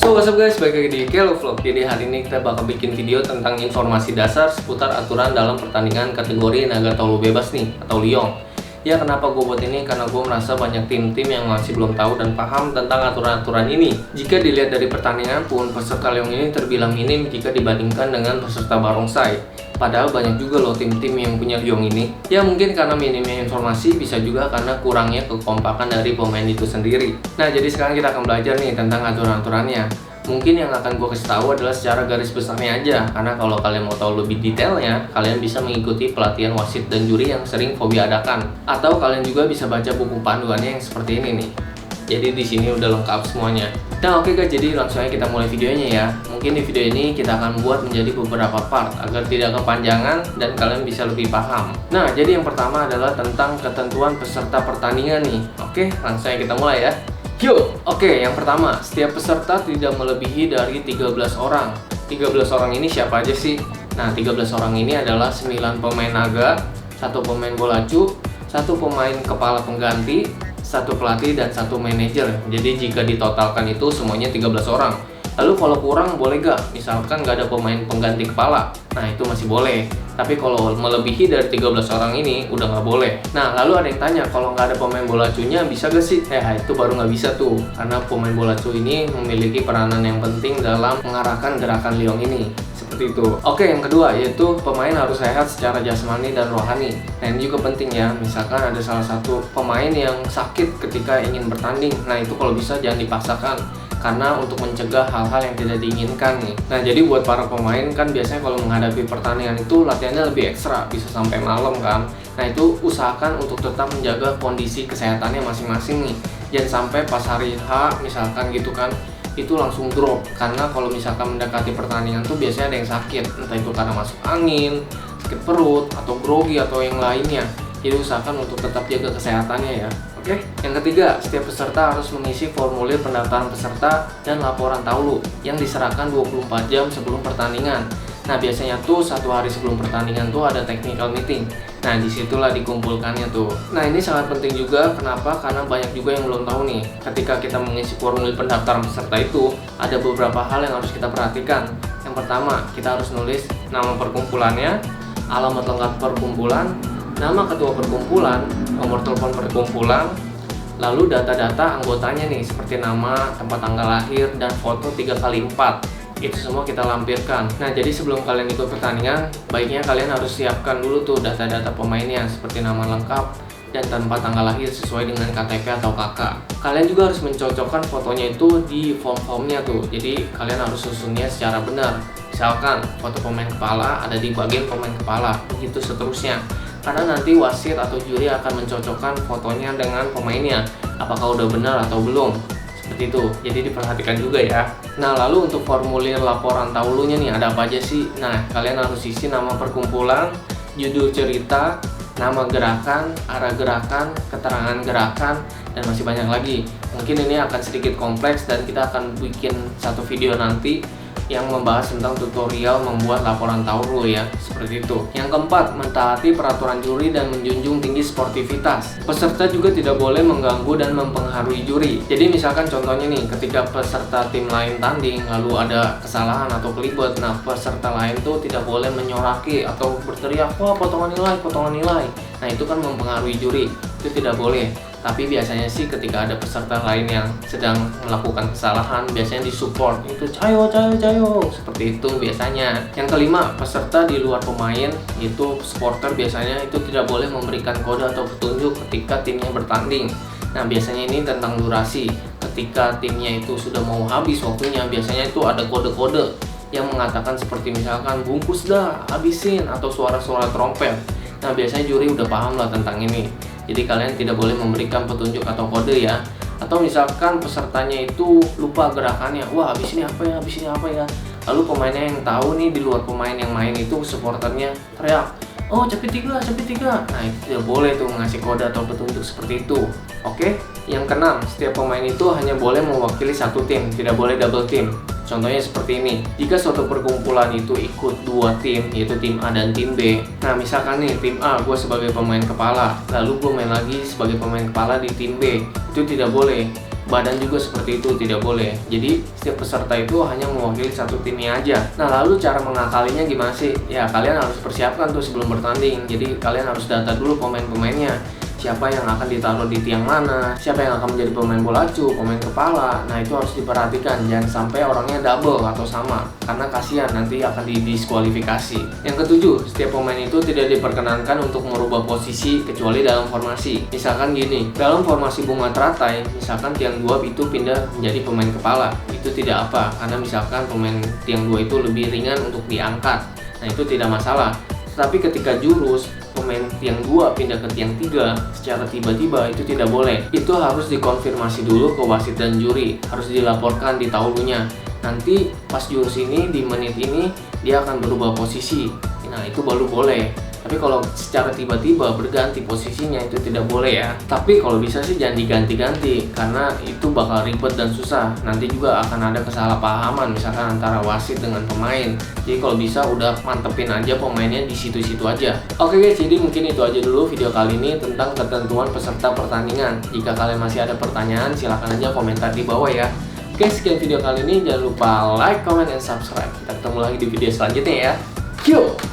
So what's up guys, balik lagi di Kelo Vlog. Jadi hari ini kita bakal bikin video tentang informasi dasar seputar aturan dalam pertandingan kategori naga taulu bebas nih, atau Liong. Ya kenapa gue buat ini? Karena gue merasa banyak tim-tim yang masih belum tahu dan paham tentang aturan-aturan ini. Jika dilihat dari pertandingan pun, peserta Liong ini terbilang minim jika dibandingkan dengan peserta barongsai. Padahal banyak juga loh tim-tim yang punya Liong ini. Ya mungkin karena minimnya informasi, bisa juga karena kurangnya kekompakan dari pemain itu sendiri. Nah jadi sekarang kita akan belajar nih tentang aturan-aturannya. Mungkin yang akan gue kasih tahu adalah secara garis besarnya aja, karena kalau kalian mau tahu lebih detailnya, kalian bisa mengikuti pelatihan wasit dan juri yang sering Fobia adakan, atau kalian juga bisa baca buku panduannya yang seperti ini nih. Jadi di sini udah lengkap semuanya. Nah oke guys, jadi langsung aja kita mulai videonya ya. Mungkin di video ini kita akan buat menjadi beberapa part agar tidak kepanjangan dan kalian bisa lebih paham. Nah jadi yang pertama adalah tentang ketentuan peserta pertandingan nih. Oke, langsung aja kita mulai ya. Yuk, oke, yang pertama, setiap peserta tidak melebihi dari 13 orang. 13 orang ini siapa aja sih? Nah, 13 orang ini adalah 9 pemain naga, 1 pemain bolacu, 1 pemain kepala pengganti, 1 pelatih, dan 1 manajer. Jadi jika ditotalkan itu semuanya 13 orang. Lalu kalau kurang boleh gak? Misalkan gak ada pemain pengganti kepala. Nah, itu masih boleh. Tapi kalau melebihi dari 13 orang ini udah nggak boleh. Nah lalu ada yang tanya, kalau nggak ada pemain bolacunya bisa gak sih? Itu baru nggak bisa tuh, karena pemain bolacu ini memiliki peranan yang penting dalam mengarahkan gerakan Liong ini. Seperti itu. Oke, yang kedua yaitu pemain harus sehat secara jasmani dan rohani. Nah ini juga penting ya. Misalkan ada salah satu pemain yang sakit ketika ingin bertanding, nah itu kalau bisa jangan dipaksakan, karena untuk mencegah hal-hal yang tidak diinginkan nih. Nah jadi buat para pemain kan biasanya kalau menghadapi pertandingan itu latihannya lebih ekstra, bisa sampai malam kan. Nah itu usahakan untuk tetap menjaga kondisi kesehatannya masing-masing nih. Jangan sampai pas hari H misalkan gitu kan, itu langsung drop. Karena kalau misalkan mendekati pertandingan tuh biasanya ada yang sakit, entah itu karena masuk angin, sakit perut, atau grogi, atau yang lainnya. Jadi usahakan untuk tetap jaga kesehatannya ya. Oke, yang ketiga, setiap peserta harus mengisi formulir pendaftaran peserta dan laporan taulu yang diserahkan 24 jam sebelum pertandingan. Nah, biasanya tuh 1 hari sebelum pertandingan tuh ada technical meeting. Nah, disitulah dikumpulkannya tuh. Nah, ini sangat penting juga. Kenapa? Karena banyak juga yang belum tahu nih. Ketika kita mengisi formulir pendaftaran peserta itu, ada beberapa hal yang harus kita perhatikan. Yang pertama, kita harus nulis nama perkumpulannya, alamat lengkap perkumpulan, nama ketua perkumpulan, nomor telepon perkumpulan, lalu data-data anggotanya nih seperti nama, tempat tanggal lahir, dan foto 3x4. Itu semua kita lampirkan. Nah jadi sebelum kalian ikut pertandingan, baiknya kalian harus siapkan dulu tuh data-data pemainnya seperti nama lengkap dan tempat tanggal lahir sesuai dengan KTP atau KK. Kalian juga harus mencocokkan fotonya itu di form-formnya tuh. Jadi kalian harus susunnya secara benar. Misalkan foto pemain kepala ada di bagian pemain kepala, begitu seterusnya. Karena nanti wasit atau juri akan mencocokkan fotonya dengan pemainnya, apakah udah benar atau belum, seperti itu. Jadi diperhatikan juga ya. Nah lalu untuk formulir laporan taulunya nih ada apa aja sih? Nah kalian harus isi nama perkumpulan, judul cerita, nama gerakan, arah gerakan, keterangan gerakan, dan masih banyak lagi. Mungkin ini akan sedikit kompleks dan kita akan bikin satu video nanti yang membahas tentang tutorial membuat laporan taulu ya, seperti itu. Yang keempat, mentaati peraturan juri dan menjunjung tinggi sportivitas. Peserta juga tidak boleh mengganggu dan mempengaruhi juri. Jadi misalkan contohnya nih, ketika peserta tim lain tanding lalu ada kesalahan atau kelibet, nah peserta lain tuh tidak boleh menyoraki atau berteriak, wah potongan nilai, potongan nilai. Nah itu kan mempengaruhi juri, itu tidak boleh. Tapi biasanya sih ketika ada peserta lain yang sedang melakukan kesalahan, biasanya disupport, itu cayo, seperti itu biasanya. Yang kelima, peserta di luar pemain, itu supporter biasanya itu tidak boleh memberikan kode atau petunjuk ketika timnya bertanding. Nah biasanya ini tentang durasi. Ketika timnya itu sudah mau habis waktunya, biasanya itu ada kode-kode yang mengatakan seperti misalkan bungkus dah, habisin, atau suara-suara trompet. Nah biasanya juri udah paham lah tentang ini. Jadi kalian tidak boleh memberikan petunjuk atau kode ya. Atau misalkan pesertanya itu lupa gerakannya, wah habis ini apa ya. Lalu pemainnya yang tahu nih, di luar pemain yang main itu supporternya teriak, oh cepet tiga. Nah itu tidak boleh tuh ngasih kode atau petunjuk seperti itu. Oke. Yang keenam, setiap pemain itu hanya boleh mewakili satu tim, tidak boleh double team. Contohnya seperti ini, jika suatu perkumpulan itu ikut 2 tim, yaitu tim A dan tim B. Nah misalkan nih, tim A gue sebagai pemain kepala, lalu gue main lagi sebagai pemain kepala di tim B, itu tidak boleh. badan juga seperti itu, tidak boleh. Jadi setiap peserta itu hanya mewakili satu timnya aja. Nah, lalu cara mengakalinya gimana sih? Ya kalian harus persiapkan tuh sebelum bertanding. Jadi kalian harus data dulu pemain-pemainnya, siapa yang akan ditaruh di tiang mana, siapa yang akan menjadi pemain bola acu, pemain kepala. Nah, itu harus diperhatikan, jangan sampai orangnya double atau sama, karena kasihan nanti akan didiskualifikasi. Yang ketujuh, setiap pemain itu tidak diperkenankan untuk merubah posisi kecuali dalam formasi. Misalkan gini, dalam formasi bunga teratai, misalkan tiang 2 itu pindah menjadi pemain kepala, itu tidak apa, karena misalkan pemain tiang 2 itu lebih ringan untuk diangkat. Nah, itu tidak masalah. Tapi ketika jurus pemain tiang 2 pindah ke tiang 3 secara tiba-tiba, itu tidak boleh. Itu harus dikonfirmasi dulu ke wasit dan juri, harus dilaporkan di taulunya. Nanti pas jurus ini di menit ini dia akan berubah posisi. Nah, itu baru boleh. Tapi kalau secara tiba-tiba berganti posisinya itu tidak boleh ya. Tapi kalau bisa sih jangan diganti-ganti, karena itu bakal ribet dan susah. Nanti juga akan ada kesalahpahaman misalkan antara wasit dengan pemain. Jadi kalau bisa udah mantepin aja pemainnya di situ-situ aja. Oke guys, jadi mungkin itu aja dulu video kali ini tentang ketentuan peserta pertandingan. Jika kalian masih ada pertanyaan, silahkan aja komentar di bawah ya. Oke, sekian video kali ini. Jangan lupa like, comment, dan subscribe. Kita ketemu lagi di video selanjutnya ya. Yuk!